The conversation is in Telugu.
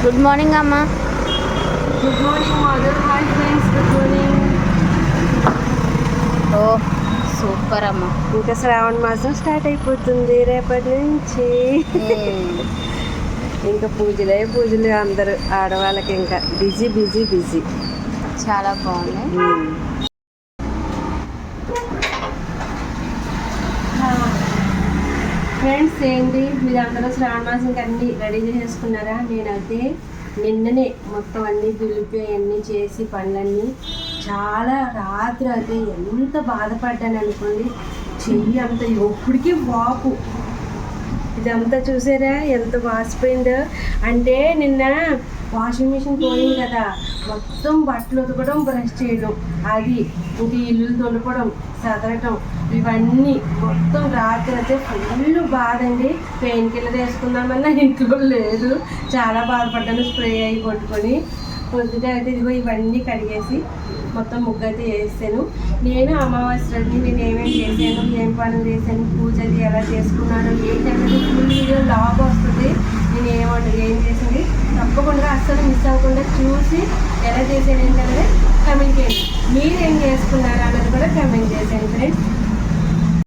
గుడ్ మార్నింగ్ అమ్మ. Good morning mother. Hi friends, good morning. ఓ సూపర్ అమ్మ. ఇంకా శ్రావణ మాసం స్టార్ట్ అయిపోతుంది రేపటి నుంచి. ఇంకా పూజలు అందరూ ఆడవాళ్ళకి ఇంకా బిజీ బిజీ బిజీ. చాలా బాగుంది. ఫ్రెండ్స్ ఏంటి మీరందరూ శ్రావణ మాసంకి అన్నీ రెడీ చేసుకున్నారా? నేనైతే నిన్ననే మొత్తం అన్నీ దులిపి అన్నీ చేసి పనులన్నీ చాలా రాత్రి అయితే ఎంత బాధపడ్డాను అనుకోండి. చెయ్యి అంత ఎప్పటికీ వాపు, ఇదంతా చూసారా ఎంత వాసిపోయిందో. అంటే నిన్న వాషింగ్ మిషన్ పోయింది కదా, మొత్తం బట్టలు ఉతకడం, బ్రష్ చేయడం, అది ఇంక ఇల్లు దులపడం, సదరటం, ఇవన్నీ మొత్తం రాత్రి అయితే ఫుల్ బాధ అండి. పెయిన్ కిల్లర్ వేసుకుందామన్నా ఇంట్లో లేదు. చాలా బాధపడ్డాను స్ప్రే అయి కొట్టుకొని. పొద్దుట అయితే ఇదిగో ఇవన్నీ కడిగేసి మొత్తం ముగ్గు అయితే వేసాను. నేను అమావాస్య రోజు నేను ఏమేమి చేశాను, ఏం పనులు చేశాను, పూజ అది ఎలా చేసుకున్నాను ఏంటంటే ఫుల్ వీడియో లాగ్ వస్తుంది. నేను ఏం చేసింది తప్పకుండా అస్సలు మిస్ అవ్వకుండా చూసి ఎలా చేశాను ఏంటంటే కమెంట్ చేయండి. మీరు ఏం చేసుకున్నారా అన్నది కూడా కమెంట్ చేశాను ఫ్రెండ్స్.